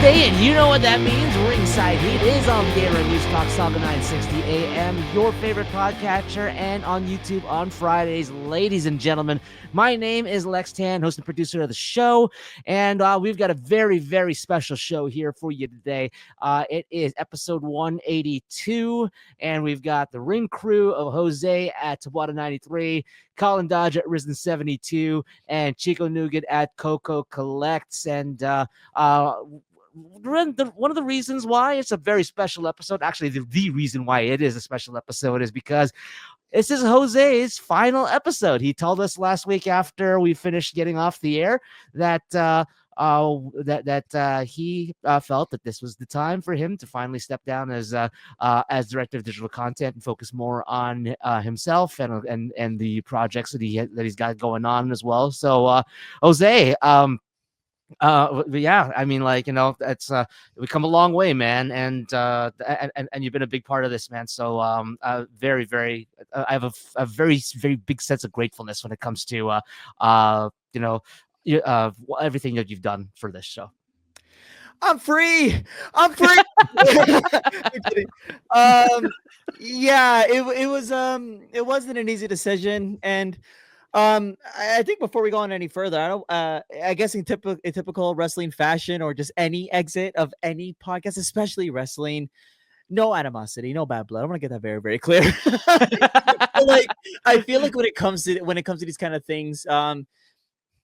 Wednesday, and you know what that means. Ringside Heat is on the air at News Talk Saga 960 AM, your favorite podcatcher, and on YouTube on Fridays. Ladies and gentlemen, my name is Lex Tan, host and producer of the show, and we've got a very, very special show here for you today. It is episode 182, and we've got the ring crew of Jose at Tabata 93, Colin Dodge at Risen 72, and Chico Nougat at Coco Collects. And one of the reasons why it's a very special episode, actually the reason why it is a special episode, is because this is Jose's final episode. He told us last week after we finished getting off the air that he felt that this was the time for him to finally step down as director of digital content and focus more on himself and the projects that he's got going on as well. So Jose, yeah, I mean, like, you know, it's we've come a long way, man, and you've been a big part of this, man. So very, very, I have a very, very big sense of gratefulness when it comes to everything that you've done for this show. I'm free. I'm kidding. Yeah, it wasn't an easy decision, and I think before we go on any further, I guess in typical wrestling fashion, or just any exit of any podcast, especially wrestling, no animosity, no bad blood. I want to get that very, very clear. Like, I feel like when it comes to these kind of things,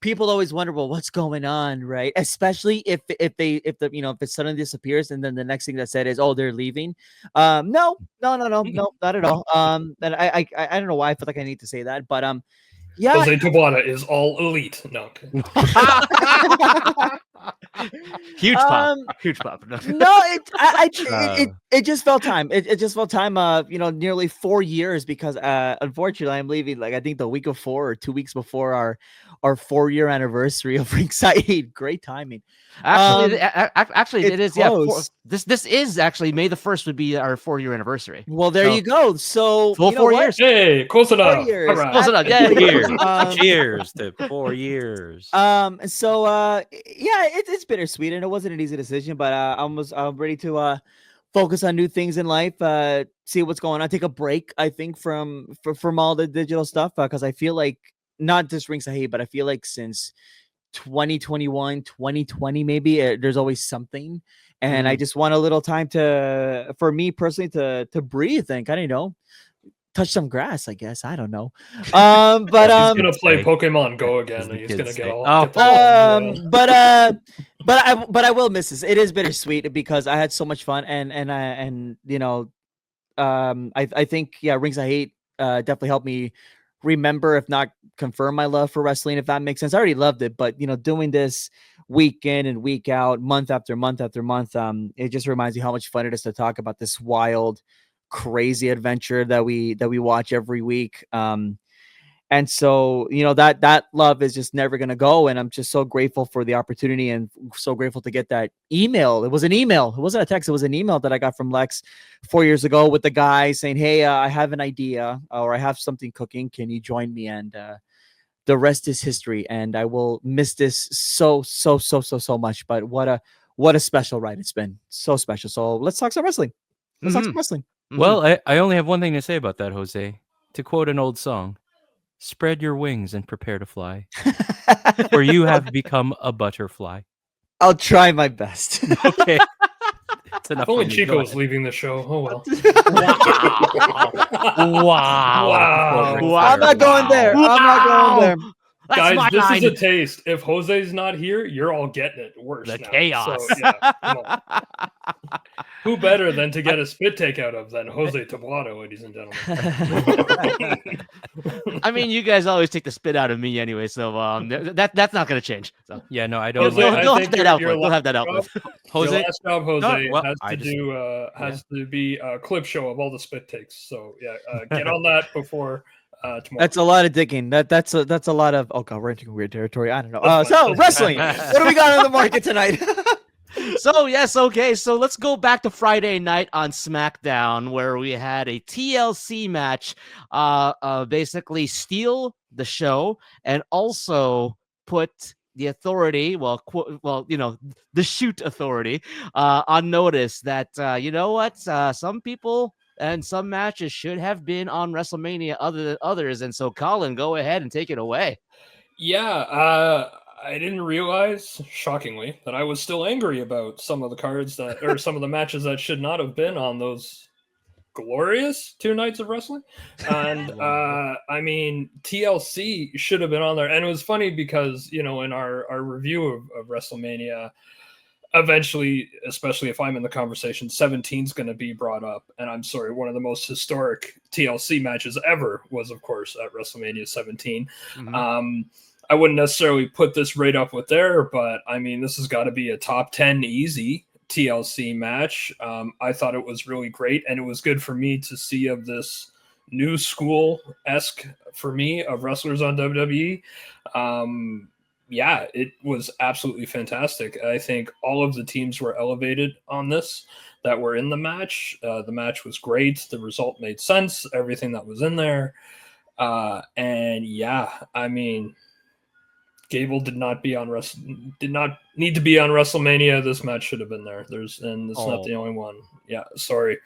people always wonder, well, what's going on, right? Especially if it suddenly disappears, and then the next thing that's said is, oh, they're leaving. No, not at all. And I don't know why I feel like I need to say that, but yeah, Jose Tabata is all elite. No. Huge pop. No, it just felt time. It just felt time. Nearly 4 years, because unfortunately I'm leaving. Like, I think the week before or 2 weeks before our 4-year anniversary of Ringside Heat. Great timing. Actually, it is. Close. Yeah, this is actually May the 1st would be our 4-year anniversary. Well, there you go. So full 4 years. Hey, close enough. 4 years. All right. Close enough. Yeah. Cheers to 4 years. So yeah, it's bittersweet, and it wasn't an easy decision, but I'm ready to focus on new things in life, see what's going on, take a break, I think, from all the digital stuff, because I feel like, not just Ringside Heat, but I feel like since 2021, 2020, maybe, there's always something, and I just want a little time for me personally to breathe and kind of, touch some grass, I guess. I don't know. But he's gonna play Pokemon Go again, and he's gonna get all. But I will miss this. It is bittersweet because I had so much fun, and I think, yeah, Ringside Heat definitely helped me remember, if not confirm, my love for wrestling, if that makes sense. I already loved it, but doing this week in and week out, month after month after month, it just reminds me how much fun it is to talk about this wild, crazy adventure that we watch every week. And so, that love is just never going to go. And I'm just so grateful for the opportunity, and so grateful to get that email. It was an email. It wasn't a text. It was an email that I got from Lex 4 years ago with the guy saying, hey, I have an idea, or I have something cooking. Can you join me? And the rest is history. And I will miss this so much. But what a special ride it's been. So special. So let's talk some wrestling. Talk some wrestling. Well, I only have one thing to say about that, Jose. To quote an old song, spread your wings and prepare to fly, for you have become a butterfly. I'll try my best. Okay. That's enough. Only Chico's leaving the show. Oh, well. Wow. I'm not going there. Guys, this is a taste. If Jose's not here, you're all getting it worse. The chaos. So, yeah, come on. Who better than to get a spit take out of than Jose Tabata, ladies and gentlemen? I mean, you guys always take the spit out of me anyway, so that's not going to change. So yeah, no, I don't. They'll have that output. They'll have that output. Jose, your last job, Jose, has to be a clip show of all the spit takes. So yeah, get on that before. Tomorrow. That's a lot of digging. That's a lot of. Oh god, we're entering weird territory. I don't know. So wrestling. What do we got on the market tonight? So yes, okay. So let's go back to Friday night on SmackDown, where we had a TLC match, basically steal the show and also put the authority, the shoot authority, on notice that you know what, some people and some matches should have been on WrestleMania other than others. And so, Colin, go ahead and take it away. Yeah, I didn't realize, shockingly, that I was still angry about some of the cards or some of the matches that should not have been on those glorious 2 nights of wrestling. And Wow. I mean, TLC should have been on there. And it was funny because, in our review of WrestleMania, eventually, especially if I'm in the conversation, 17 is going to be brought up. And I'm sorry, one of the most historic TLC matches ever was, of course, at WrestleMania 17. Mhm. I wouldn't necessarily put this right up with there, but I mean, this has got to be a top 10 easy TLC match. I thought it was really great, and it was good for me to see of this new school-esque, for me, of wrestlers on WWE. Yeah, it was absolutely fantastic. I think all of the teams were elevated on this that were in the match. The match was great. The result made sense. Everything that was in there. And yeah, I mean, Gable did not need to be on WrestleMania. This match should have been there. It's not the only one. Yeah, sorry.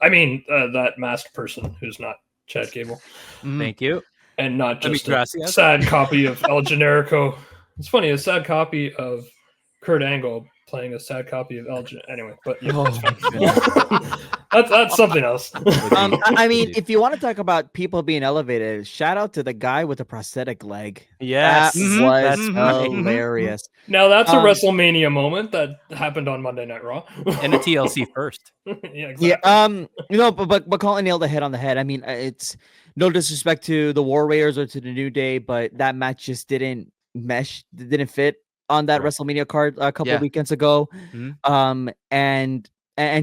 I mean, that masked person who's not Chad Gable. Thank you. And not just a sad copy of El Generico. It's funny, a sad copy of Kurt Angle playing a sad copy of El Generico. Anyway, but yeah, that's something else. I mean, if you want to talk about people being elevated, shout out to the guy with the prosthetic leg. Yes, that was hilarious. Now that's a WrestleMania moment that happened on Monday Night Raw and a TLC first. Yeah, exactly. Yeah, but Colin nailed the head on the head. I mean, it's no disrespect to the War Raiders or to the New Day, but that match just didn't mesh, didn't fit on that WrestleMania card a couple of weekends ago. And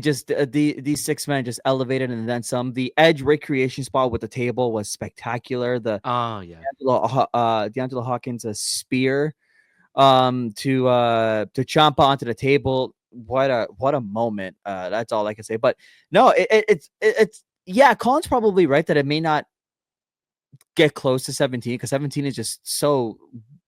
just these 6 men just elevated and then some. The Edge recreation spot with the table was spectacular. The D'Angelo Hawkins a spear to Ciampa onto the table. What a moment. That's all I can say. But no, it's yeah, Colin's probably right that it may not get close to 17 because 17 is just so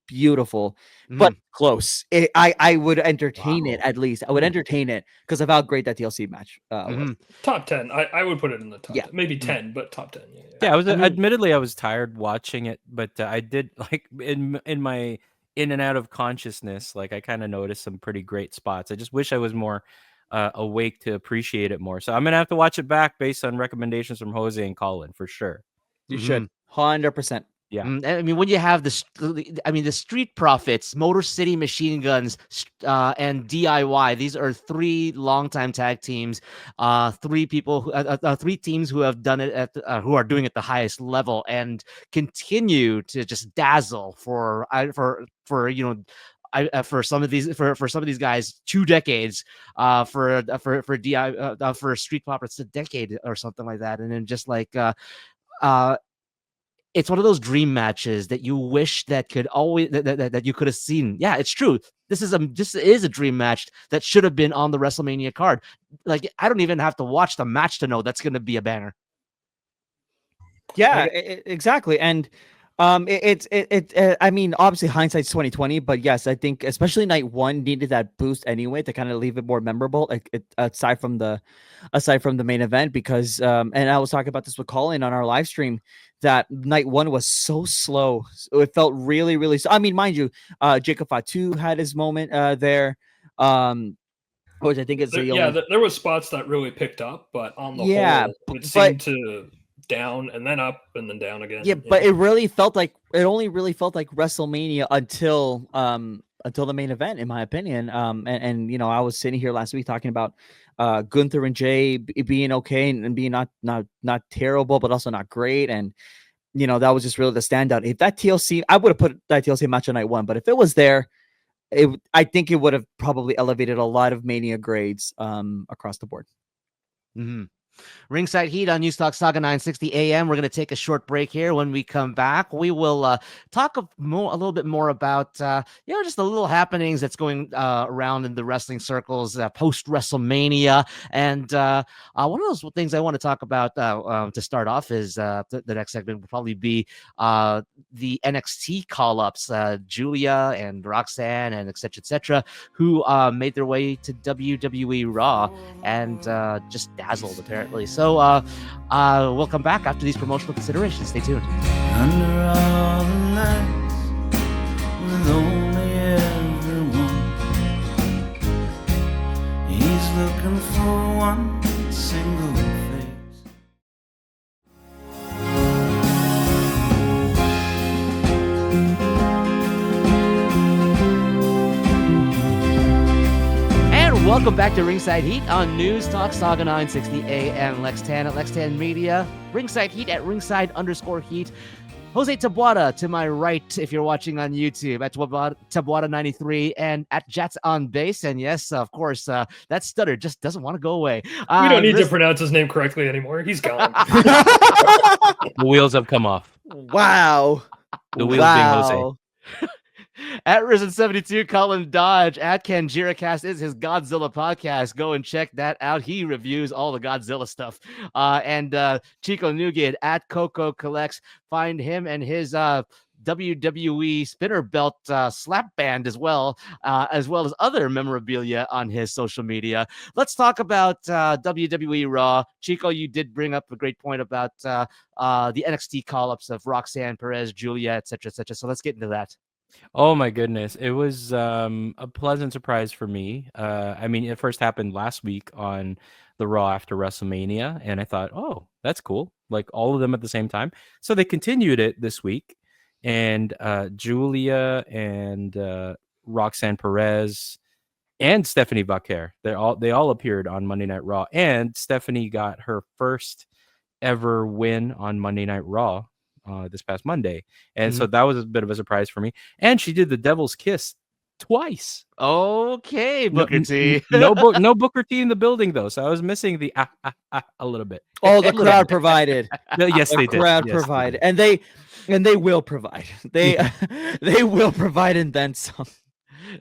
beautiful, but close. I would entertain it at least. I would entertain it because of how great that TLC match was. Top 10. I would put it in the top 10. Maybe 10, but top 10. Yeah, admittedly I was tired watching it, but I did like in my in and out of consciousness, like I kind of noticed some pretty great spots. I just wish I was more awake to appreciate it more. So I'm gonna have to watch it back based on recommendations from Jose and Colin for sure. You should 100%. Yeah, I mean, when you have the Street Profits, Motor City Machine Guns, and DIY, these are 3 longtime tag teams, 3 people, 3 teams who have done it who are doing it at the highest level and continue to just dazzle for some of these guys 2 decades, for Street Profits a decade or something like that, and then just like it's one of those dream matches that you wish that could always that you could have seen. Yeah, it's true. This is a dream match that should have been on the WrestleMania card. Like, I don't even have to watch the match to know that's going to be a banger. Yeah, exactly. And I mean, obviously hindsight's 2020, but yes, I think especially night 1 needed that boost anyway to kind of leave it more memorable, aside from the main event, because and I was talking about this with Colin on our live stream, that night 1 was so slow. It felt really, really slow. I mean, mind you, Jacob Fatu had his moment there, which I think is there was spots that really picked up, but on the whole, it seemed to down and then up and then down again. Yeah, but it only really felt like WrestleMania until the main event, in my opinion. And I was sitting here last week talking about Gunther and Jay being okay and being not terrible, but also not great. And that was just really the standout. If that TLC, I would have put that TLC match on night 1, but if it was there, I think it would have probably elevated a lot of Mania grades across the board. Ringside Heat on News Talk Saga 960 AM. We're going to take a short break here. When we come back, we will talk a little bit more about, just the little happenings that's going around in the wrestling circles post WrestleMania. And one of those things I want to talk about to start off is the next segment will probably be the NXT call-ups, Julia and Roxanne and et cetera, who made their way to WWE Raw and just dazzled, apparently. So we'll come back after these promotional considerations. Stay tuned. Under all the lights, with only everyone, he's looking for one single face. Welcome back to Ringside Heat on News Talk Saga 960 AM. Lex Tan at Lex Tan Media. Ringside Heat at Ringside_Heat. Jose Tabuada to my right, if you're watching on YouTube, at Tabuada93 and at Jats on Base. And yes, of course, that stutter just doesn't want to go away. We don't need to pronounce his name correctly anymore. He's gone. The wheels have come off. Wow. The wheels being Jose. At Risen72, Colin Dodge. At KenjiraCast is his Godzilla podcast. Go and check that out. He reviews all the Godzilla stuff. And Chico Nugent at Coco Collects. Find him and his WWE spinner belt slap band as well as other memorabilia on his social media. Let's talk about WWE Raw. Chico, you did bring up a great point about the NXT call-ups of Roxanne, Perez, Julia, etc. So let's get into that. Oh my goodness. It was a pleasant surprise for me. I mean, it first happened last week on the Raw after WrestleMania, and I thought, oh, that's cool. Like all of them at the same time. So they continued it this week, and Julia and Roxanne Perez and Stephanie Vaquer, they all appeared on Monday Night Raw, and Stephanie got her first ever win on Monday Night Raw this past Monday. And so that was a bit of a surprise for me. And she did the Devil's Kiss twice. Okay, Booker T. No Booker T in the building, though. So I was missing the a little bit. Oh, the crowd provided. Yes, they did. The crowd provided. And they will provide. They will provide and then some.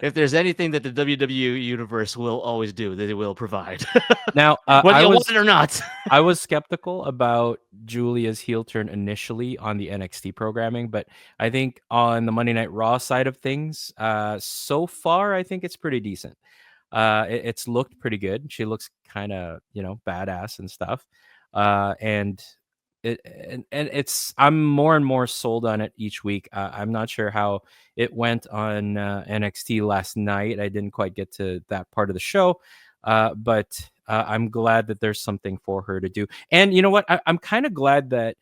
If there's anything that the WWE universe will always do, they will provide. Now, whether you want it or not. I was skeptical about Julia's heel turn initially on the NXT programming, but I think on the Monday Night Raw side of things, so far, I think it's pretty decent. It's looked pretty good. She looks kind of, badass and stuff. And it's I'm more and more sold on it each week. I'm not sure how it went on NXT last night. I didn't quite get to that part of the show, but I'm glad that there's something for her to do. And you know what? I'm kind of glad that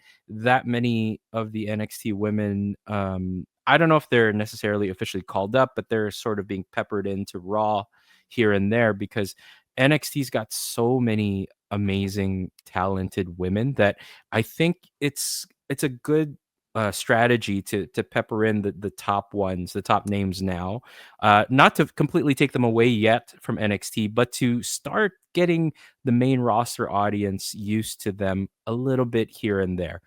many of the NXT women, I don't know if they're necessarily officially called up, but they're sort of being peppered into Raw here and there, because NXT's got so many amazing, talented women that I think it's a good strategy to pepper in the top ones, the top names now, not to completely take them away yet from NXT, but to start getting the main roster audience used to them a little bit here and there.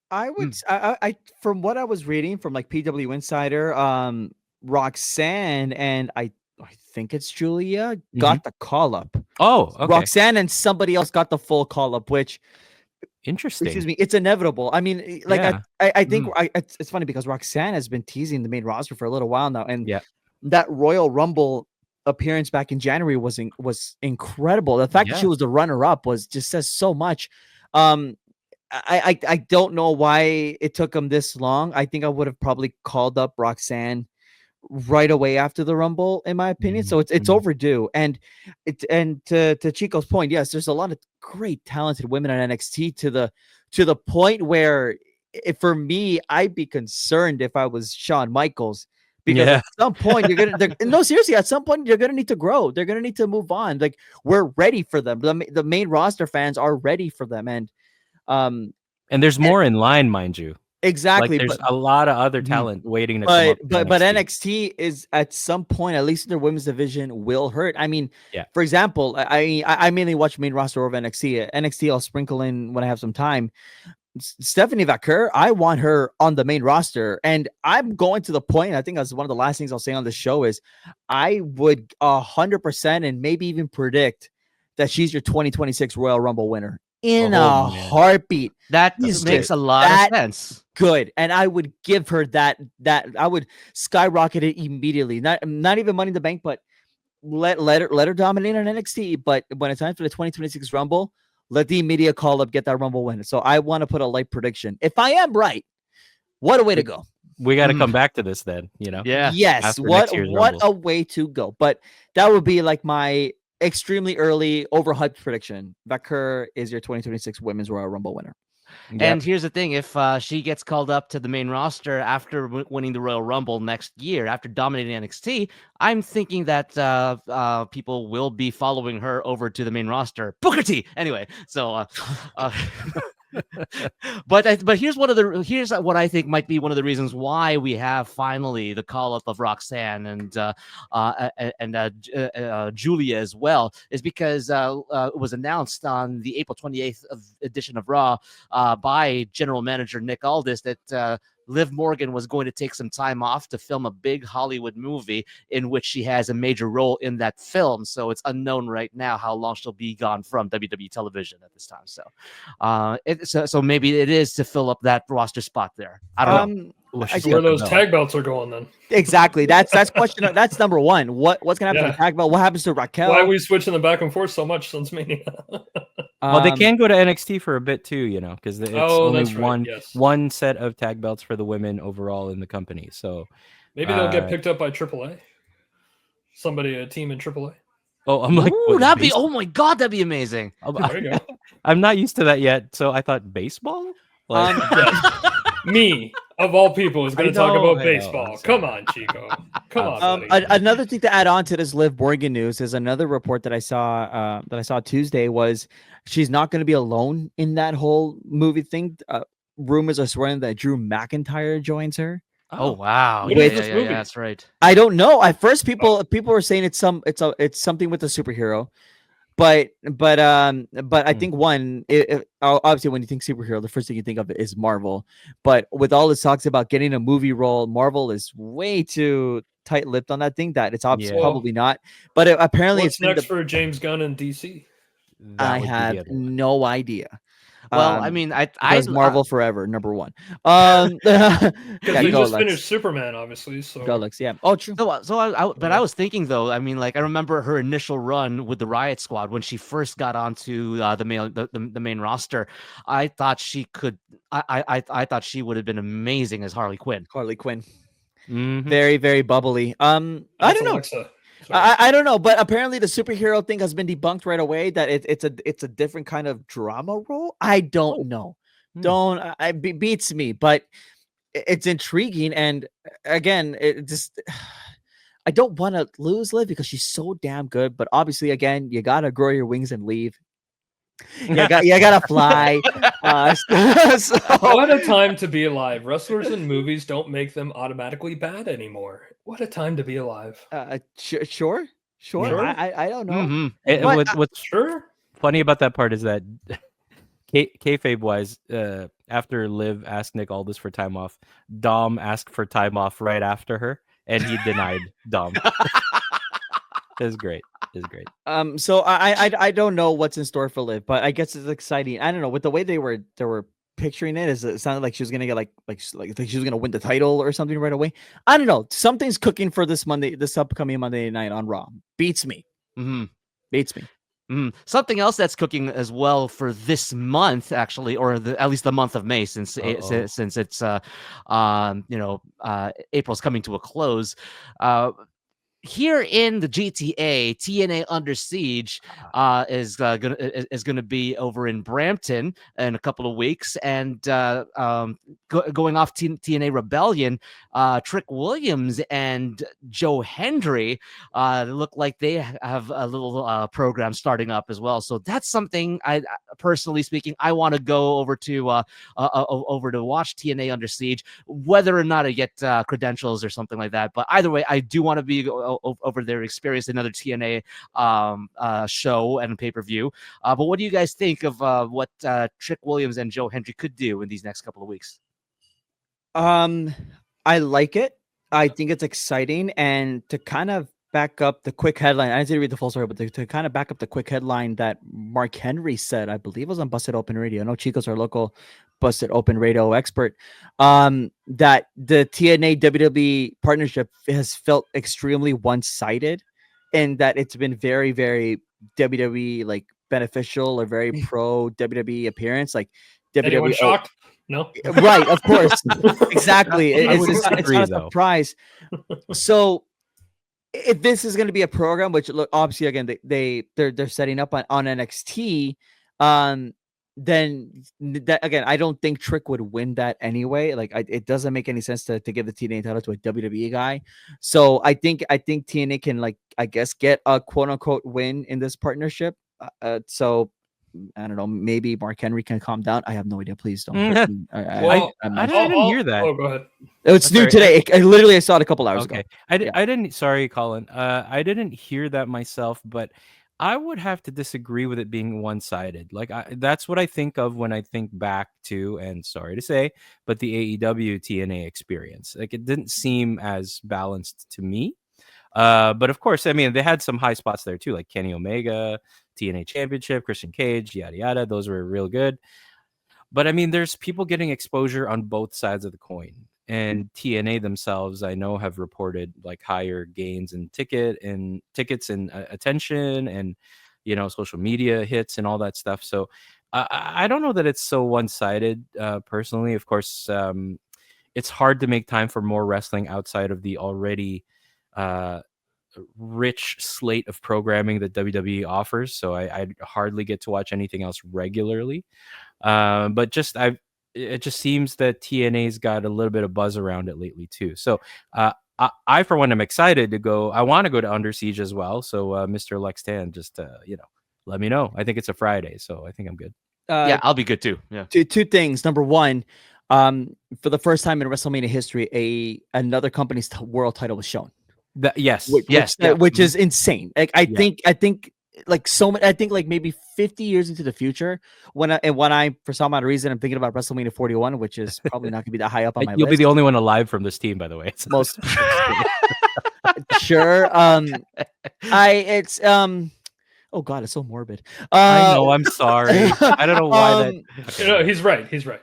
I would, I from what I was reading from like PW Insider, Roxanne and I think it's Julia got the call up. Oh, okay. Roxanne and somebody else got the full call up, which interesting. Excuse me, it's inevitable. I mean, like I think it's funny because Roxanne has been teasing the main roster for a little while now, and that Royal Rumble appearance back in January was incredible. The fact that she was the runner up just says so much. I don't know why it took them this long. I think I would have probably called up Roxanne right away after the Rumble, in my opinion. So it's overdue. And to Chico's point, yes, there's a lot of great talented women on NXT to the point where for me, I'd be concerned if I was Shawn Michaels, because at some point seriously, at some point you're gonna need to grow. They're gonna need to move on. Like, we're ready for them. The main roster fans are ready for them, and there's more in line, mind you. Exactly. Like there's a lot of other Mhm. talent waiting to come up. But NXT is at some point, at least in their women's division, will hurt. I mean, Yeah. for example, I mainly watch main roster over NXT. NXT, I'll sprinkle in when I have some time. Stephanie Vaquer, I want her on the main roster, and I'm going to the point. I think that's one of the last things I'll say on the show is, I would 100% and maybe even predict that she's your 2026 Royal Rumble winner in Oh, a man. heartbeat. That He's makes just a lot that of sense. good, and I would give her that I would skyrocket it immediately. Not even Money in the Bank, but let her dominate on NXT. But when it's time for the 2026 Rumble, let the media call up, get that Rumble win. So I want to put a light prediction. If I am right, what a way to go. We got to Mhm. come back to this then, you know? Yeah. Yes, After what next year's what Rumble. a way to go. But that would be like my extremely early overhyped prediction. Vaquer is your 2026 Women's Royal Rumble winner. And here's the thing: if she gets called up to the main roster after winning the Royal Rumble next year, after dominating NXT, I'm thinking that people will be following her over to the main roster. Booker T. Anyway, so but here's what I think might be one of the reasons why we have finally the call up of Roxanne and Julia as well, is because it was announced on the April 28th edition of Raw by General Manager Nick Aldis that Liv Morgan was going to take some time off to film a big Hollywood movie in which she has a major role in that film. So it's unknown right now how long she'll be gone from WWE television at this time. So so maybe it is to fill up that roster spot there. I don't know. Well, I she's Where got the those belt. tag belts are going then? Exactly. That's question. That's number one. What's gonna happen to Yeah. the tag belt? What happens to Raquel? Why are we switching them back and forth so much since Mania? Well, they can go to NXT for a bit too, you know, because it's Oh, only that's right, yes. one set of tag belts for the women overall in the company. So Maybe they'll get picked up by AAA. Somebody, a team in AAA. oh, I'm like, Ooh, what, that'd be baseball? oh my god, that'd be amazing. There you go. I'm not used to that yet, so I thought baseball. Like, Yes. Me, of all people, is going I to talk know, about I know, baseball. I'm Come sorry. on, Chico. Come on, buddy. Another thing to add on to this Liv Morgan news is another report that I saw Tuesday was she's not going to be alone in that whole movie thing. Rumors are swirling that Drew McIntyre joins her. Oh wow, What yeah, is yeah, this yeah, movie? yeah, that's right. I don't know. At first, people were saying it's something with a superhero, but I think obviously when you think superhero, the first thing you think of is Marvel. But with all this talks about getting a movie role, Marvel is way too tight-lipped on that thing that it's obviously Yeah. probably not. But apparently, What's it's been next for James Gunn and DC? that I would be the have other one. no idea. Well, I mean, because Marvel forever, number one. Because Yeah, they go, just Lex. finished Superman, obviously. So Go, Lex. Yeah. Oh, true. But I was thinking though. I mean, like I remember her initial run with the Riot Squad when she first got onto the main roster. I thought she could. I thought she would have been amazing as Harley Quinn. Harley Quinn. Mhm. Very, very bubbly. I That's don't know. Alexa. Sorry. I don't know, but apparently the superhero thing has been debunked right away. That it's a different kind of drama role. I don't know. Beats me, but it's intriguing. And again, it just I don't want to lose Liv because she's so damn good. But obviously, again, you gotta grow your wings and leave. You gotta fly. So- What a time to be alive. Wrestlers in movies don't make them automatically bad anymore. What a time to be alive. Sure. Sure. I don't know. Mm-hmm. But, What's Sure. funny about that part is that kayfabe wise, after Liv asked Nick Aldis for time off, Dom asked for time off right after her, and he denied Dom. It's great. It's great. So I don't know what's in store for Liv, but I guess it's exciting. I don't know with the way they were picturing it, it sounded like she was gonna get like she was gonna win the title or something right away. I don't know. Something's cooking for this upcoming Monday night on Raw. Beats me. Beats me. Something else that's cooking as well for this month, actually, or at least the month of May, since it's April's coming to a close. here in the GTA, TNA Under Siege is gonna be over in Brampton in a couple of weeks, and going off TNA Rebellion, Trick Williams and Joe Hendry look like they have a little program starting up as well. So that's something I personally speaking, I want to go over to watch TNA Under Siege, whether or not I get credentials or something like that. But either way, I do want to be over there, experience another TNA show and pay-per-view. But what do you guys think of what Trick Williams and Joe Hendry could do in these next couple of weeks? I like it. I think it's exciting, and to kind of back up the quick headline, I didn't read the full story, but to kind of back up the quick headline that Mark Henry said, I believe it was on Busted Open Radio. I know Chico's our local Busted Open Radio expert. That the TNA WWE partnership has felt extremely one-sided, and that it's been very, very WWE like beneficial or very pro WWE appearance. Like Anyone WWE. shocked? No. Right, of course. Exactly. It's not a surprise. So if this is going to be a program, which look obviously again they're setting up on NXT, then that again I don't think Trick would win that anyway. Like it doesn't make any sense to give the TNA title to a WWE guy. So I think TNA can like I guess get a quote unquote win in this partnership. So I don't know. Maybe Mark Henry can calm down. I have no idea. Please don't. Hurt me. I didn't hear that. Oh, go ahead. It's new today. I saw it a couple hours ago. I didn't. Sorry, Colin. I didn't hear that myself, but I would have to disagree with it being one-sided. Like that's what I think of when I think back to, and sorry to say, but the AEW TNA experience. Like it didn't seem as balanced to me. But of course, I mean, they had some high spots there too, like Kenny Omega, TNA Championship, Christian Cage, yada yada. Those were real good. But I mean, there's people getting exposure on both sides of the coin, and TNA themselves, I know, have reported like higher gains in tickets and attention, and social media hits and all that stuff. So I don't know that it's so one-sided. Personally, of course, it's hard to make time for more wrestling outside of the already rich slate of programming that WWE offers, so I hardly get to watch anything else regularly. But it just seems that TNA's got a little bit of buzz around it lately too. So I for one am excited to go. I want to go to Under Siege as well. So Mr. Lex Tan, just let me know. I think it's a Friday, so I think I'm good. Yeah, I'll be good too. Yeah. Two things. Number one, for the first time in WrestleMania history, another company's world title was shown. Which is insane. Like I think like so many. I think like maybe 50 years into the future, when I for some odd reason I'm thinking about WrestleMania 41, which is probably not going to be that high up on my list. You'll be the only one alive from this team, by the way. Most sure. Oh God, it's so morbid. I know. I'm sorry. I don't know why that. He's right. He's right.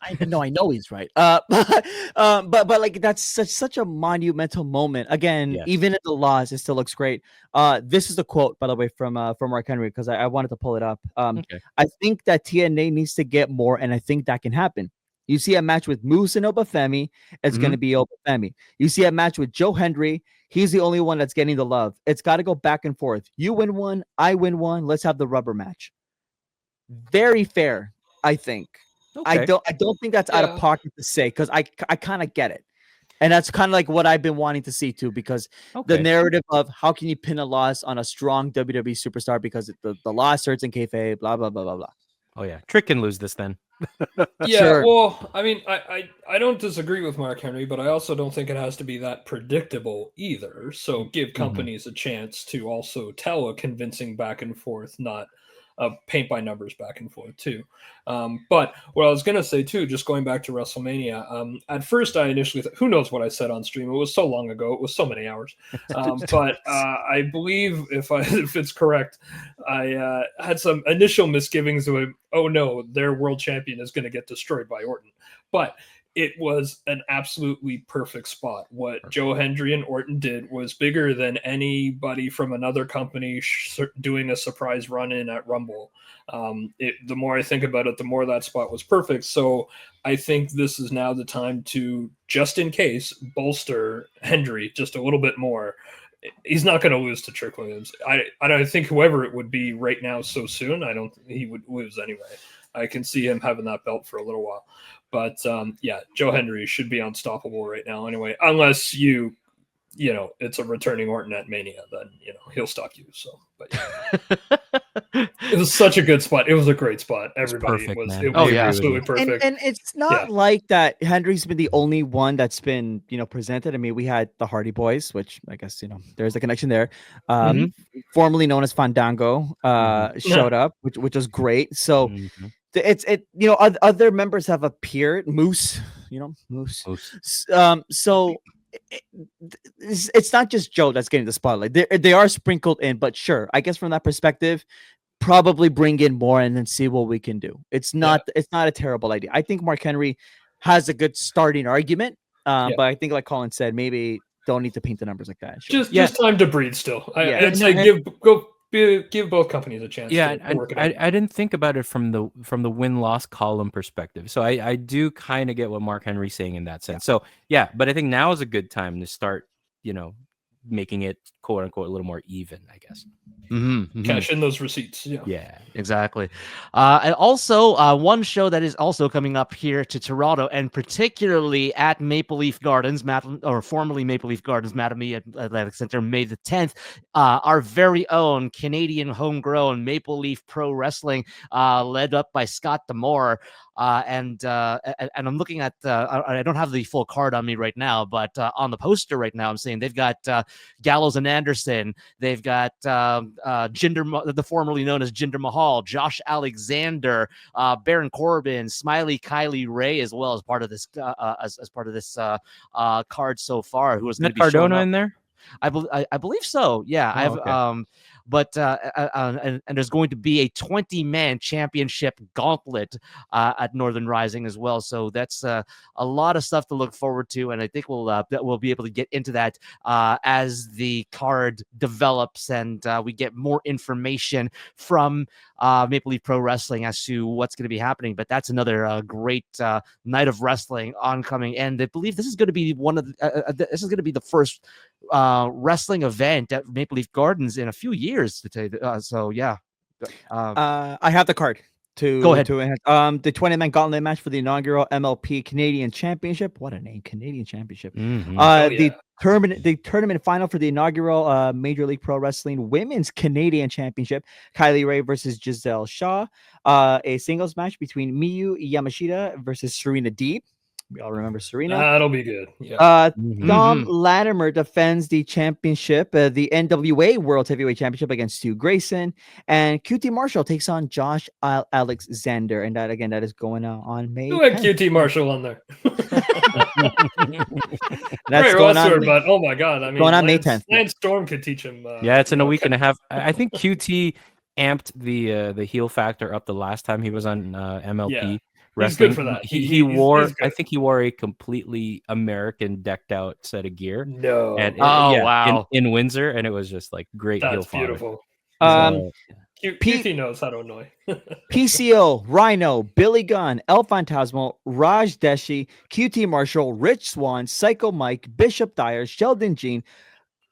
I know he's right. But like that's such a monumental moment. Again, Yes. Even at the loss, it still looks great. This is a quote, by the way, from Mark Henry, because I wanted to pull it up. Okay. I think that TNA needs to get more, and I think that can happen. You see a match with Moose and Obafemi, it's going to be Obafemi. You see a match with Joe Hendry, he's the only one that's getting the love. It's got to go back and forth. You win one, I win one. Let's have the rubber match. Very fair, I think. Okay. I don't think that's out of pocket to say, because I kind of get it. And that's kind of like what I've been wanting to see too, because the narrative of how can you pin a loss on a strong WWE superstar because the loss hurts in kayfabe, blah, blah, blah, blah, blah. Oh yeah, Trick can lose this then. Yeah, Sure. well, I mean, I don't disagree with Mark Henry, but I also don't think it has to be that predictable either. So give companies a chance to also tell a convincing back and forth, not paint by numbers back and forth too. But what I was going to say too, just going back to WrestleMania, at first I initially thought, who knows what I said on stream? It was so long ago. It was so many hours. But I believe if it's correct, I had some initial misgivings of, oh no, their world champion is going to get destroyed by Orton. But it was an absolutely perfect spot. What Joe Hendry and Orton did was bigger than anybody from another company doing a surprise run-in at Rumble. The more I think about it, the more that spot was perfect. So I think this is now the time to, just in case, bolster Hendry just a little bit more. He's not going to lose to Trick Williams. I don't think whoever it would be right now so soon, I don't think he would lose anyway. I can see him having that belt for a little while. But Joe Hendry should be unstoppable right now anyway, unless it's a returning Orton at Mania, then, he'll stop you. So, but it was such a good spot. It was a great spot. Everybody perfect, was, man. it was yeah. absolutely perfect. And it's not like that Hendry's been the only one that's been, presented. I mean, we had the Hardy Boys, which I guess, there's a connection there. Formerly known as Fandango, showed up, which was great. So other members have appeared. Moose. So it's not just Joe that's getting the spotlight. They are sprinkled in, but sure, I guess from that perspective, probably bring in more and then see what we can do. It's not a terrible idea. I think Mark Henry has a good starting argument, but I think, like Colin said, maybe don't need to paint the numbers like that. Sure. Just time to breathe still. I'd say give both companies a chance. Yeah, to work it out. I didn't think about it from the win-loss column perspective. So I do kind of get what Mark Henry's saying in that sense. So but I think now is a good time to start, making it quote unquote a little more even, I guess. Cash in those receipts. Yeah, exactly. And also one show that is also coming up here to Toronto, and particularly at Maple Leaf Gardens, formerly Maple Leaf Gardens, Mattamy Athletic Center, May the 10th. Our very own Canadian homegrown Maple Leaf Pro Wrestling, led up by Scott D'Amore. And I'm looking at I don't have the full card on me right now, but on the poster right now, I'm saying they've got Gallows and Anderson. They've got the formerly known as Jinder Mahal, Josh Alexander, Baron Corbin, Smiley Kylie Ray, as well as part of this as part of this card so far. Who was going to be Cardona in there? I believe so. Yeah, okay. But and there's going to be a 20-man championship gauntlet at Northern Rising as well. So that's a lot of stuff to look forward to, and I think we'll be able to get into that as the card develops and we get more information from Maple Leaf Pro Wrestling as to what's going to be happening. But that's another great night of wrestling oncoming, and I believe this is going to be this is going to be the first wrestling event at Maple Leaf Gardens in a few years. To tell you, I have the card. Go ahead. The 20-man gauntlet match for the inaugural MLP Canadian Championship. What a name, Canadian Championship. The tournament final for the inaugural Major League Pro Wrestling Women's Canadian Championship. Kylie Ray versus Giselle Shaw. A singles match between Miyu Yamashita versus Serena Deeb. We all remember Serena. That'll be good. Yeah. Dom Latimer defends the championship, the NWA World Heavyweight Championship against Stu Grayson, and QT Marshall takes on Josh Alexander, and that is going on May. Who had QT Marshall on there? That's going on. But oh my god, I mean, going on May 10th. Lance Storm could teach him. It's in a week and a half. I think QT amped the heel factor up the last time he was on MLP. Yeah. Wrestling. He's good for that. He wore. I think he wore a completely American decked out set of gear. No. And wow. In Windsor, and it was just like great. That's heel beautiful. QT knows how to annoy. PCO, Rhino, Billy Gunn, El Phantasmo, Raj Deshi, QT Marshall, Rich Swan, Psycho Mike, Bishop Dyer, Sheldon Jean,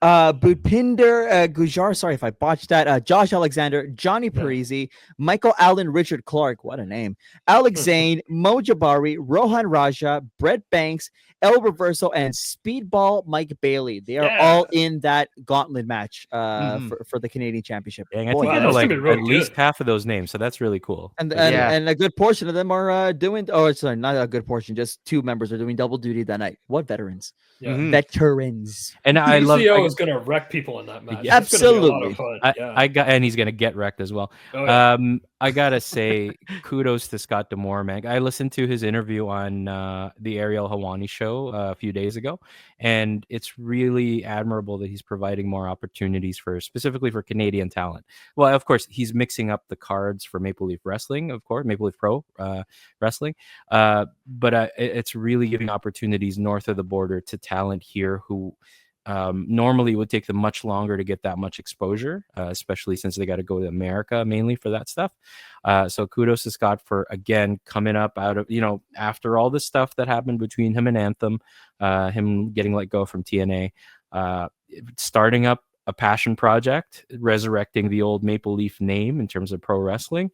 Bhupinder Gujar, sorry if I botched that, Josh Alexander, Johnny Parisi, Michael Allen, Richard Clark, what a name, Alex Zane, Mo Jabari, Rohan Raja, Brett Banks, El Reverso, and Speedball Mike Bailey. They are all in that gauntlet match for the Canadian Championship. Dang, I think I know like at least half of those names, so that's really cool. And a good portion of them are doing, sorry, not a good portion, just 2 members are doing double duty that night. What veterans? Yeah. Veterans. And I love is going to wreck people in that match. Yeah, absolutely. And he's going to get wrecked as well. Oh, yeah. I gotta say, kudos to Scott D'Amore, man. I listened to his interview on the Ariel Hawani show show a few days ago, and it's really admirable that he's providing more opportunities for specifically for Canadian talent. Well, of course, he's mixing up the cards for Maple Leaf Wrestling, of course, Maple Leaf Pro Wrestling, but it's really giving opportunities north of the border to talent here who normally it would take them much longer to get that much exposure, especially since they got to go to America mainly for that stuff. So kudos to Scott for, again, coming up out of, after all the stuff that happened between him and Anthem, him getting let go from TNA, starting up a passion project, resurrecting the old Maple Leaf name in terms of pro wrestling,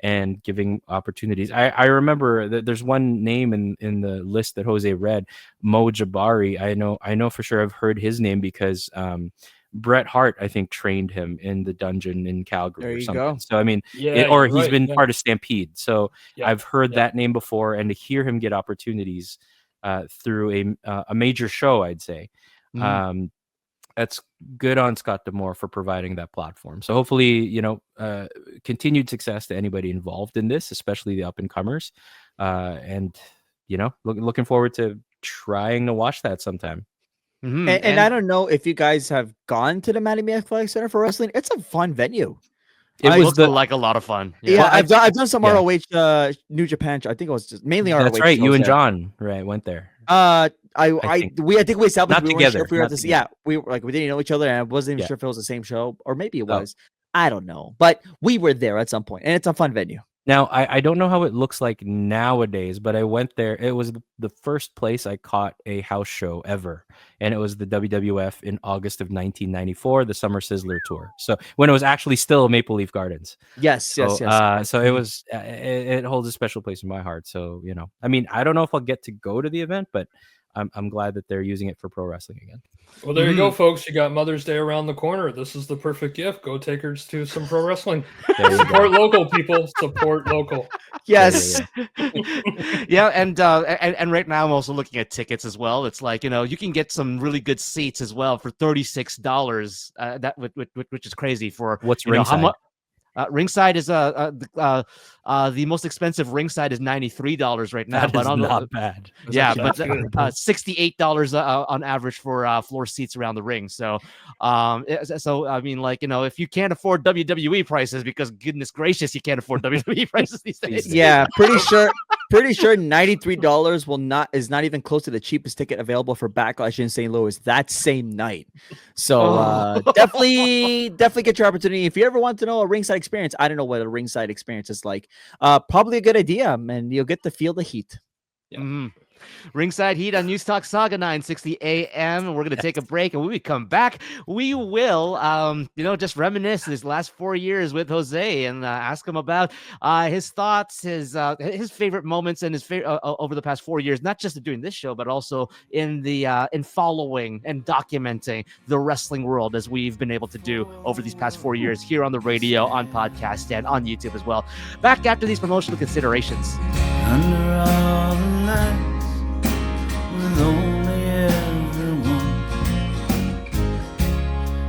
and giving opportunities. I remember that there's one name in the list that Jose read, Mo Jabari. I know for sure I've heard his name because Bret Hart, I think, trained him in the dungeon in Calgary There or you something. go. So I mean, Yeah, he's been part of Stampede. So Yeah. I've heard Yeah. that name before, and to hear him get opportunities through a major show, I'd say. That's good on Scott D'Amore for providing that platform. So hopefully, continued success to anybody involved in this, especially the up and comers. And looking forward to trying to watch that sometime. And I don't know if you guys have gone to the Mattamy Athletic Center for wrestling. It's a fun venue. It I- looks like a lot of fun. Yeah, Well, I've done some yeah. ROH New Japan. I think it was just mainly ROH. That's right. You shows and there. John, right, went there. I think. think we established Not we weren't together, sure if we were not at this. together. Yeah, we were like we didn't know each other, and I wasn't even Yeah. sure if it was the same show, or maybe it Oh. was. I don't know, but we were there at some point, and it's a fun venue. Now, I don't know how it looks like nowadays, but I went there. It was the first place I caught a house show ever, and it was the WWF in August of 1994, the Summer Sizzler Tour. So when it was actually still Maple Leaf Gardens. Yes. So it was it holds a special place in my heart. So I mean, I don't know if I'll get to go to the event, but I'm glad that they're using it for pro wrestling again. Well, there you go, folks. You got Mother's Day around the corner. This is the perfect gift. Go take her to some pro wrestling. There you go. Support local, people. Support local. Yes. Yeah, and right now I'm also looking at tickets as well. It's like you can get some really good seats as well for $36. Which is crazy for What's how ringside? much. Ringside is the most expensive ringside is $93 right now, That but is on not bad. yeah, actually but good. $68 on average for floor seats around the ring. So, I mean, if you can't afford WWE prices, because goodness gracious, you can't afford WWE prices these days. Yeah, pretty sure $93 is not even close to the cheapest ticket available for Backlash in St. Louis that same night. So definitely get your opportunity. If you ever want to know a ringside experience, I don't know what a ringside experience is like. Probably a good idea, and you'll get to feel the heat. Yeah. Mhm. Ringside Heat on News Talk Saga 960 AM. We're going to take a break, and when we come back, we will, just reminisce these last 4 years with Jose and ask him about his thoughts, his favorite moments, and his favorite over the past 4 years, not just doing this show, but also in following and documenting the wrestling world as we've been able to do over these past 4 years here on the radio, on podcast, and on YouTube as well. Back after these promotional considerations. Under all the lights, with only everyone,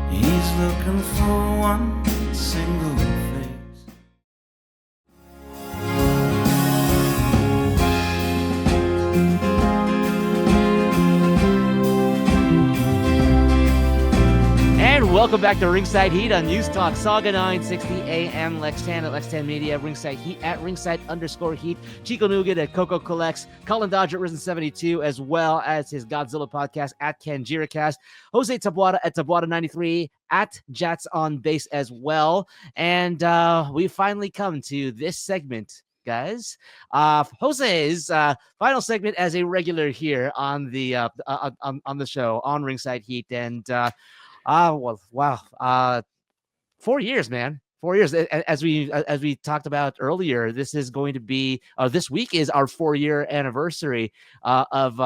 he's looking for one single face. And welcome back to Ringside Heat on News Talk Saga 960 AM. Lex Tan at Lex Tan Media, Ringside Heat at Ringside_Heat, Chico Nougat at Coco Collects, Colin Dodge at Risen72, as well as his Godzilla podcast at KanjiraCast, Jose Tabuada at Tabuada93, at Jats on Base as well. And we finally come to this segment, guys. Jose's final segment as a regular here on the on the show on Ringside Heat. And 4 years, man. 4 years. As we talked about earlier, this is going to be this week is our 4-year anniversary of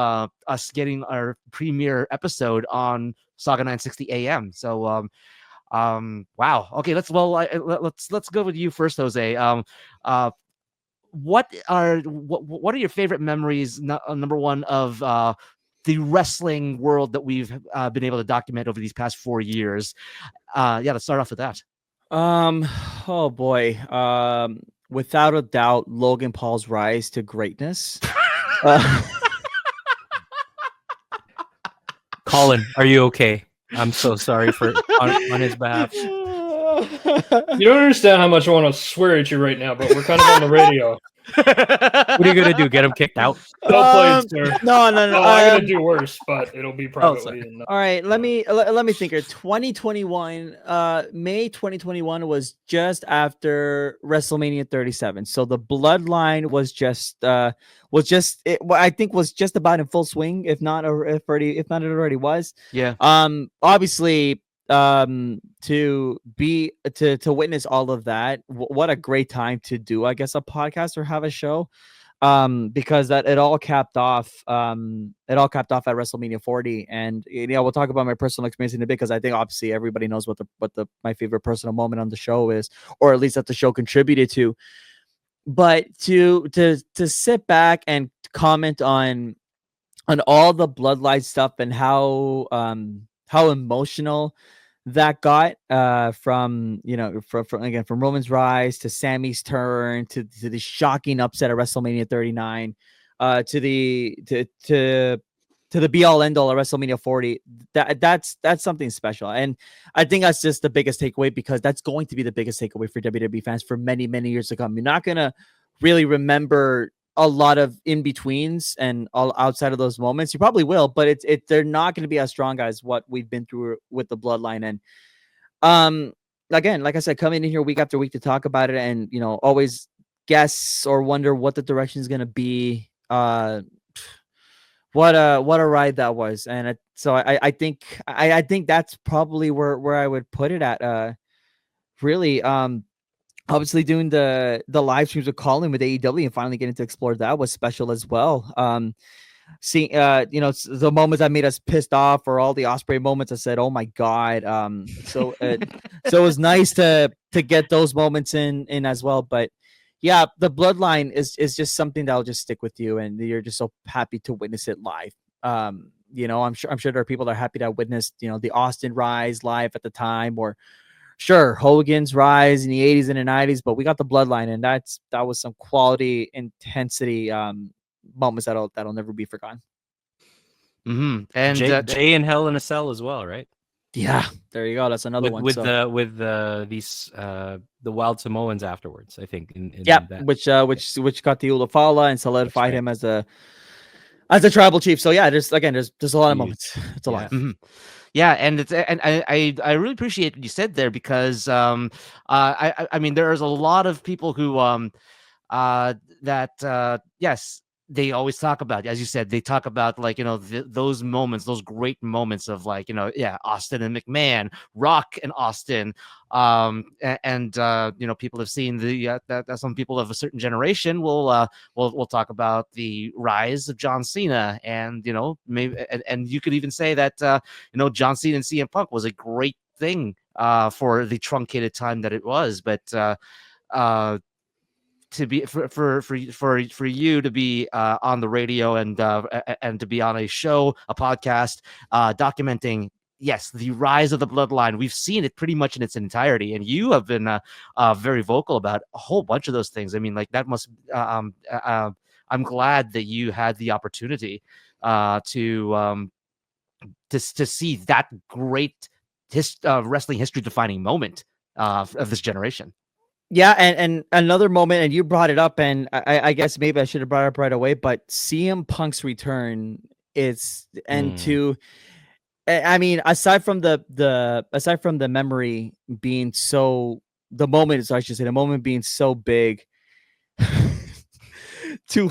us getting our premiere episode on Saga 960 AM. So wow. Okay, let's go with you first, Jose. What are your favorite memories? Number one, of the wrestling world that we've been able to document over these past 4 years. Let's start off with that. Oh boy. Without a doubt, Logan Paul's rise to greatness. Colin, are you okay? I'm so sorry on his behalf. You don't understand how much I want to swear at you right now, but we're kind of on the radio. What are you gonna do? Get him kicked out? Well played, sir. No. Oh, I'm gonna do worse, but it'll be privately. sorry. and not- All right, let me think here. 2021, May 2021 was just after WrestleMania 37. So the bloodline was just I think was just about in full swing, if not it already was. Yeah. Obviously, to witness all of that, what a great time to do, I guess, a podcast or have a show. Because that it all capped off at WrestleMania 40, and we'll talk about my personal experience in a bit, because I think obviously everybody knows what my favorite personal moment on the show is, or at least that the show contributed to. But to sit back and comment on all the bloodline stuff and how emotional that got, from Roman's rise to Sammy's turn to the shocking upset at WrestleMania 39, to the be all end all at WrestleMania 40. That's something special, and I think that's just the biggest takeaway, because that's going to be the biggest takeaway for WWE fans for many, many years to come. You're not gonna really remember a lot of in-betweens and all outside of those moments. You probably will, but they're not going to be as strong as what we've been through with the bloodline. And again, like I said, coming in here week after week to talk about it, and always guess or wonder what the direction is going to be. What a ride that was. And so I think that's probably where I would put it at. Really, obviously doing the live streams with Colin with AEW and finally getting to explore that was special as well. Seeing the moments that made us pissed off, or all the Ospreay moments I said, oh my god. So it was nice to get those moments in as well. But yeah, the bloodline is just something that'll just stick with you, and you're just so happy to witness it live. I'm sure there are people that are happy to witness the Austin rise live at the time, or sure, Hogan's rise in the 80s and the 90s, but we got the bloodline, and that was some quality intensity moments that'll never be forgotten. Mm-hmm. And Jay in Hell in a Cell as well, right? Yeah, there you go. That's another one. With these the Wild Samoans afterwards, I think. That. which got the Ulafala and solidified him as a tribal chief. So yeah, there's a lot of moments. It's a lot. Mm-hmm. Yeah, and I really appreciate what you said there, because I mean, there's a lot of people who yes, they always talk about, as you said, they talk about those moments, those great moments of Austin and McMahon, Rock and Austin, and people have seen that some people of a certain generation will talk about the rise of John Cena, and maybe and you could even say that John Cena and CM Punk was a great thing for the truncated time that it was, but to be for you to be on the radio and to be on a show, a podcast, documenting, yes, the rise of the bloodline. We've seen it pretty much in its entirety, and you have been very vocal about a whole bunch of those things. I mean, like, that must I'm glad that you had the opportunity to see that great wrestling history defining moment of this generation. Yeah, and another moment, and you brought it up, and I guess maybe I should have brought it up right away, but CM Punk's return is, and to, I mean, aside from the memory being so, the moment, I should say, the moment being so big, to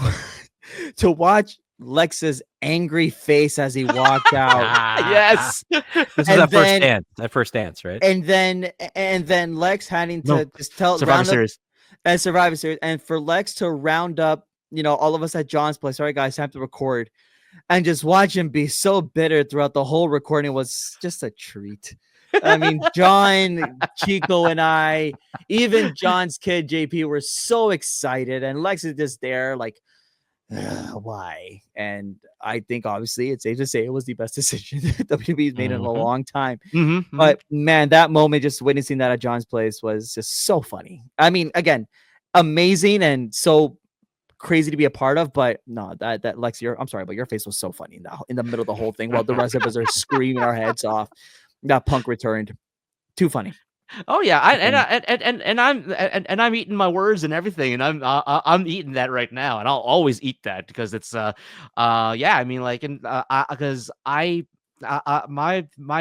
watch Lex's angry face as he walked out. Yes, this is that first dance, right? And then Lex having to just tell Survivor Series, and for Lex to round up, all of us at John's place. All right, guys, time to record, and just watch him be so bitter throughout the whole recording was just a treat. I mean, John, Chico, and I, even John's kid JP, were so excited, and Lex is just there like, why? And I think obviously it's safe to say it was the best decision WWE's made in a long time. But man, that moment, just witnessing that at John's place, was just so funny. I mean, again, amazing and so crazy to be a part of. But no, that Lex, I'm sorry, but your face was so funny in the middle of the whole thing while the rest of us are screaming our heads off. That Punk returned. Too funny. Oh yeah, I'm eating my words and everything, and I'm eating that right now, and I'll always eat that because it's yeah, I mean, like, and because my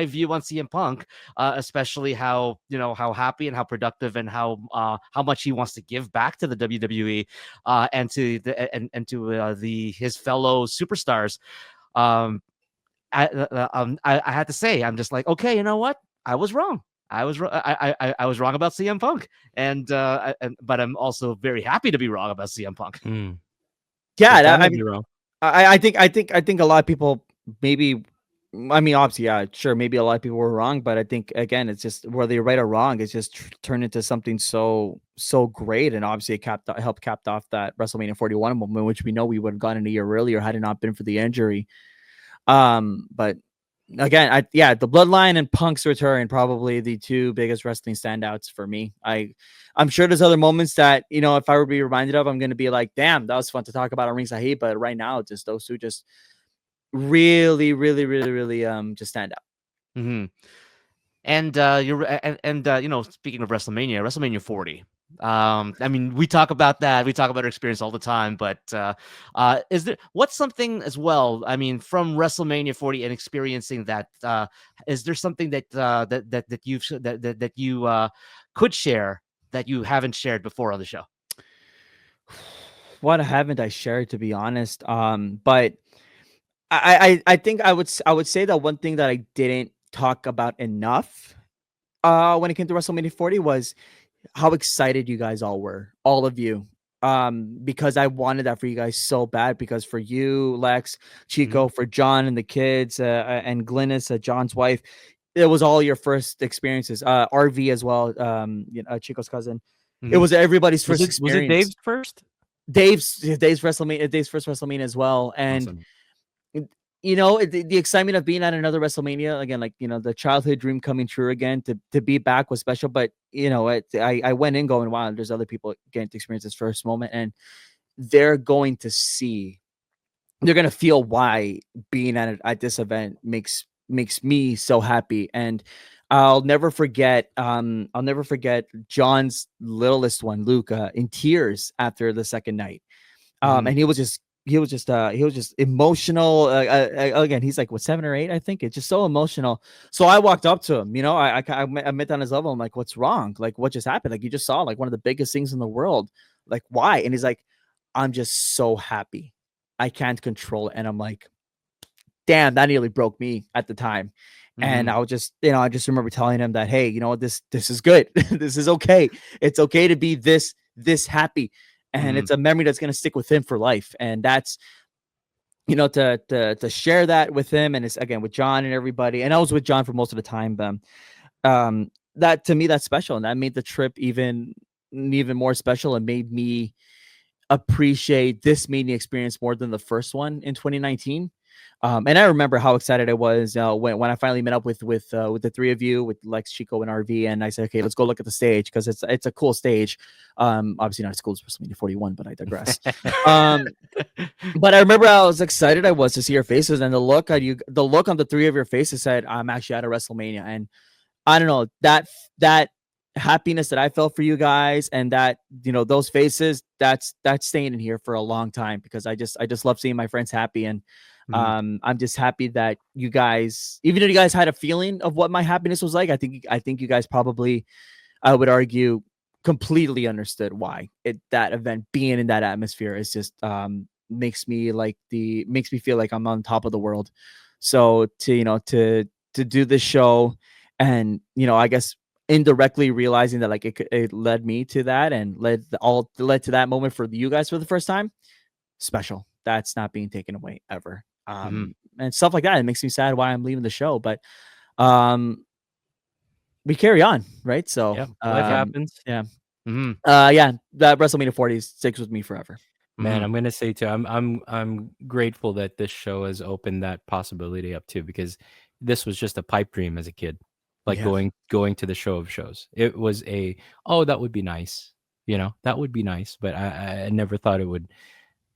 view on CM Punk, especially how how happy and how productive and how much he wants to give back to the WWE, and to his fellow superstars, I had to say, I'm just like, okay, you know what, I was wrong. I was was wrong about CM Punk, but I'm also very happy to be wrong about CM Punk. Yeah, I mean, wrong. I think a lot of people maybe. I mean, obviously, yeah, sure. Maybe a lot of people were wrong, but I think again, it's just whether you're right or wrong, it's just turned into something so great, and obviously, it helped capped off that WrestleMania 41 moment, which we know we would have gotten a year earlier had it not been for the injury. But again, the Bloodline and Punk's return, probably the two biggest wrestling standouts for me. I'm sure there's other moments that, if I were to be reminded of, I'm going to be like, damn, that was fun to talk about on Ringside Heat. But right now, just those two just really, really, really, really, just stand out. Mm-hmm. And speaking of WrestleMania 40. I mean, we talk about that. We talk about our experience all the time, but what's something as well? I mean, from WrestleMania 40 and experiencing that, is there something that you could share that you haven't shared before on the show? What haven't I shared, to be honest? But I think I would say that one thing that I didn't talk about enough when it came to WrestleMania 40 was how excited you guys all were, all of you. Because I wanted that for you guys so bad, because for you, Lex, Chico, for John and the kids, and Glynis, John's wife, it was all your first experiences. RV as well, Chico's cousin. It was everybody's first experience. Was it Dave's first? Dave's first WrestleMania as well. And Awesome. the excitement of being at another WrestleMania again, like, the childhood dream coming true again, to be back was special. But I went in going, wow, there's other people getting to experience this first moment, and they're going to feel why being at this event makes me so happy. And I'll never forget John's littlest one, Luke, in tears after the second night. And he was just emotional. Again, he's like, what, 7 or 8, I think. It's just so emotional. So I walked up to him, I met on his level. I'm like, what's wrong? Like, what just happened? Like, you just saw like one of the biggest things in the world. Like, why? And he's like, I'm just so happy. I can't control it. And I'm like, damn, that nearly broke me at the time. And I was just, I just remember telling him that, hey, this is good. This is okay. It's okay to be this happy. And it's a memory that's going to stick with him for life. And that's, to share that with him. And it's, again, with John and everybody. And I was with John for most of the time. That, to me, that's special. And that made the trip even more special, and made me appreciate this meeting experience more than the first one in 2019. And I remember how excited I was when I finally met up with the three of you, with Lex, Chico, and RV, and I said, okay, let's go look at the stage, because it's a cool stage. Obviously not as cool as WrestleMania 41, but I digress. But I remember how excited I was to see your faces, and the look on the three of your faces said, I'm actually at a WrestleMania. And I don't know, that happiness that I felt for you guys, and that, those faces, that's staying in here for a long time, because I just love seeing my friends happy. And I'm just happy that you guys, even though you guys had a feeling of what my happiness was like, I think you guys probably, I would argue, completely understood why that event, being in that atmosphere, is just makes me feel like I'm on top of the world. So to do this show, and I guess indirectly realizing that, like, it led me to that, and led to that moment for you guys for the first time, special. That's not being taken away ever. And stuff like that, it makes me sad why I'm leaving the show, but we carry on, right? So yeah, life happens. Yeah. That WrestleMania 40 sticks with me forever. Man, I'm gonna say too, I'm grateful that this show has opened that possibility up too, because this was just a pipe dream as a kid, like going to the show of shows. It was that would be nice, that would be nice, but I never thought it would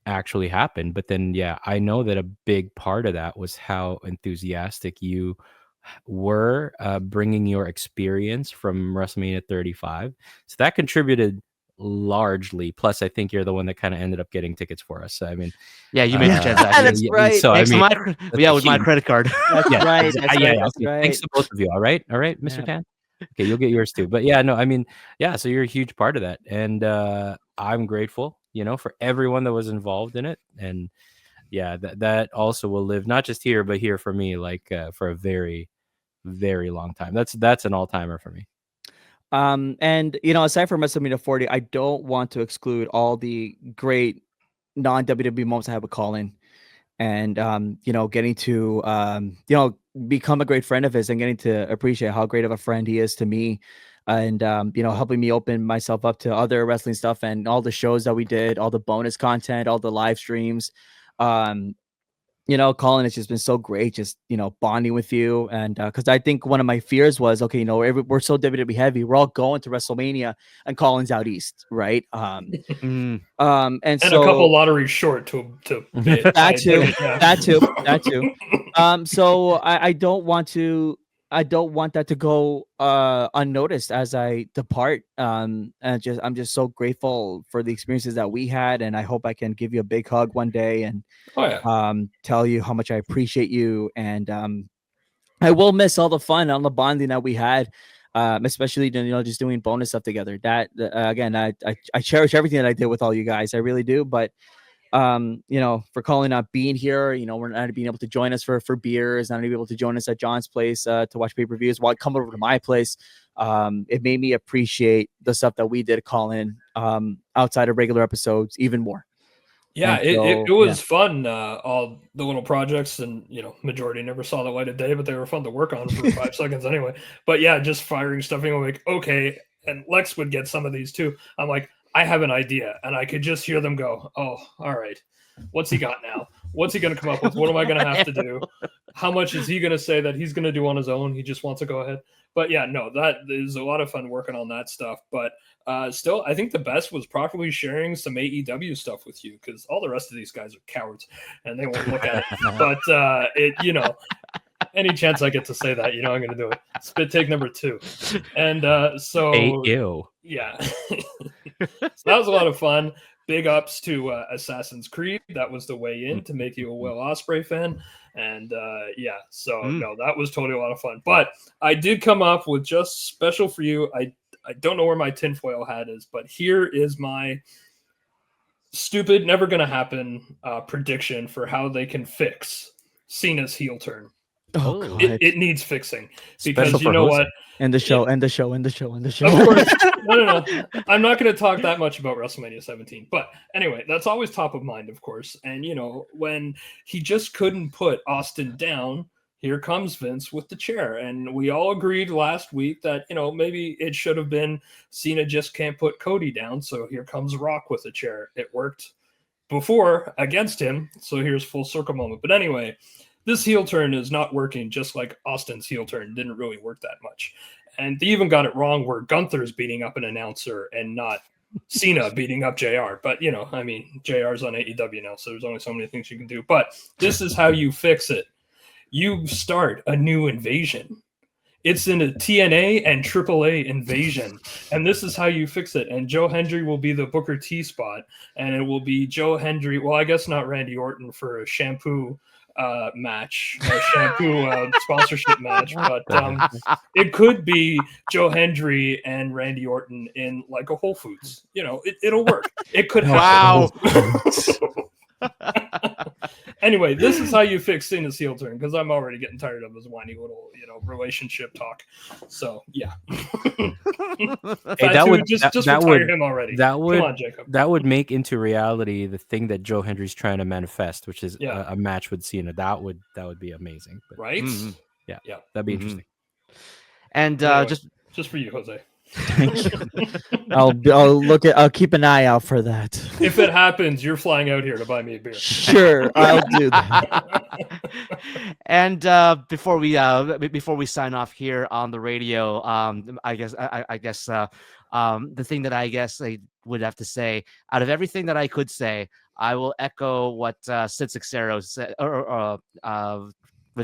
actually happen. But then, yeah, I know that a big part of that was how enthusiastic you were bringing your experience from WrestleMania 35. So that contributed largely. Plus, I think you're the one that kind of ended up getting tickets for us. So, I mean, Yeah, you made the transaction. That's right. So I Thanks to mean, with my credit card. That's yeah, right. exa- That's yeah, right. yeah. That's Okay. right. Thanks to both of you. All right, Mr. Yeah. Tan. Okay, you'll get yours too. But yeah, no, I mean, yeah. So you're a huge part of that, and I'm grateful, for everyone that was involved in it, and yeah, that also will live not just here, but here for me, like for a very, very long time. That's an all timer for me. And aside from WrestleMania 40, I don't want to exclude all the great non-WWE moments I have with Colin, and getting to become a great friend of his, and getting to appreciate how great of a friend he is to me, and helping me open myself up to other wrestling stuff, and all the shows that we did, all the bonus content, all the live streams. Colin, it's just been so great, just bonding with you, and because I think one of my fears was, okay, we're so WWE heavy, we're all going to WrestleMania, and Colin's out east, right? Mm. And And so a couple lotteries short to bid. that too, Yeah. that too. So I don't want that to go unnoticed as I depart. And I'm just so grateful for the experiences that we had, and I hope I can give you a big hug one day, and Oh yeah. tell you how much I appreciate you, and I will miss all the fun, all the bonding that we had. Especially just doing bonus stuff together. That again, I cherish everything that I did with all you guys. I really do. But for Colin not being here, we're not being able to join us for beers, not able to join us at John's place to watch pay-per-views, while come over to my place. It made me appreciate the stuff that we did, Colin, outside of regular episodes even more. Yeah, And so, it was fun. All the little projects, and majority never saw the light of day, but they were fun to work on for 5 seconds anyway. But yeah, just firing stuff in, like, okay, and Lex would get some of these too. I'm like, I have an idea, and I could just hear them go, oh, all right, what's he got now? What's he going to come up with? What am I going to have to do? How much is he going to say that he's going to do on his own? He just wants to go ahead. But yeah, no, that is a lot of fun working on that stuff. But still, I think the best was probably sharing some AEW stuff with you, because all the rest of these guys are cowards and they won't look at it. But any chance I get to say that, I'm going to do it. Spit take number 2. And so Ew. Yeah. So that was a lot of fun. Big ups to Assassin's Creed. That was the way in to make you a Will Ospreay fan. And no, that was totally a lot of fun. But I did come up with just special for you. I don't know where my tinfoil hat is, but here is my stupid, never going to happen prediction for how they can fix Cena's heel turn. oh god, It needs fixing, because Special you for know hosting. what? end the show, end the show, end the show, end the show. Of course. No. I'm not going to talk that much about WrestleMania 17. But anyway, that's always top of mind, of course. And, when he just couldn't put Austin down, here comes Vince with the chair. And we all agreed last week that, maybe it should have been Cena just can't put Cody down. So here comes Rock with a chair. It worked before against him. So here's full circle moment. But anyway, this heel turn is not working, just like Austin's heel turn didn't really work that much. And they even got it wrong where Gunther's beating up an announcer and not Cena beating up JR. But, JR's on AEW now, so there's only so many things you can do. But this is how you fix it. You start a new invasion. It's in a TNA and AAA invasion. And this is how you fix it. And Joe Hendry will be the Booker T spot. And it will be Joe Hendry. Well, I guess not Randy Orton for a shampoo match, a shampoo sponsorship match, but it could be Joe Hendry and Randy Orton in like a Whole Foods. It'll work. It could happen. Wow. Anyway, this is how you fix Cena's heel turn, because I'm already getting tired of his whiny little, relationship talk. So yeah. Hey, that would just that retire would him already. that would Come on, Jacob. that would make into reality the thing that Joe Hendry's trying to manifest, which is a match with Cena. That would be amazing. But, Right? that'd be interesting. And Anyway, just just for you, Jose. Thank you. I'll keep an eye out for that. If it happens, you're flying out here to buy me a beer. Sure, I'll do that. And before we sign off here on the radio, I guess the thing that I guess I would have to say, out of everything that I could say, I will echo what Sid Seixeiro said, what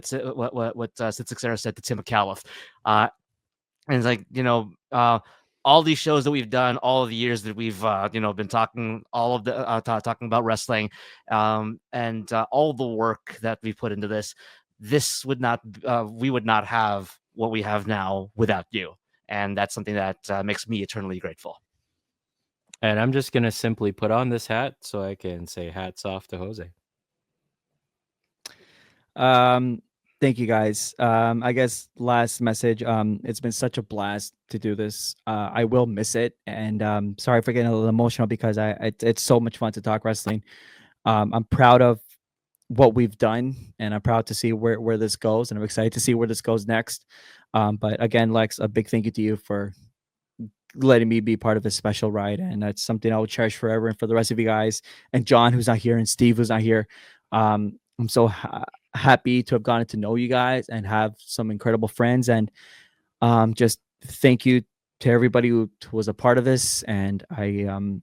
Sid Seixeiro said to Tim McAuliffe. And it's like, all these shows that we've done, all of the years that we've been talking, all of the talking about wrestling, and all the work that we put into this we would not have what we have now without you. And that's something that makes me eternally grateful. And I'm just going to simply put on this hat so I can say hats off to Jose. Thank you guys. I guess last message. It's been such a blast to do this. I will miss it, and sorry for getting a little emotional because it's so much fun to talk wrestling. I'm proud of what we've done, and I'm proud to see where this goes, and I'm excited to see where this goes next. But again, Lex, a big thank you to you for letting me be part of this special ride, and that's something I will cherish forever. And for the rest of you guys, and John, who's not here, and Steve, who's not here, I'm so happy to have gotten to know you guys and have some incredible friends. And just thank you to everybody who was a part of this. And I'll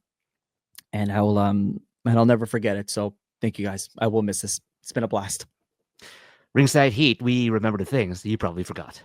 never forget it. So thank you guys. I will miss this. It's been a blast. Ringside Heat, we remember the things that you probably forgot.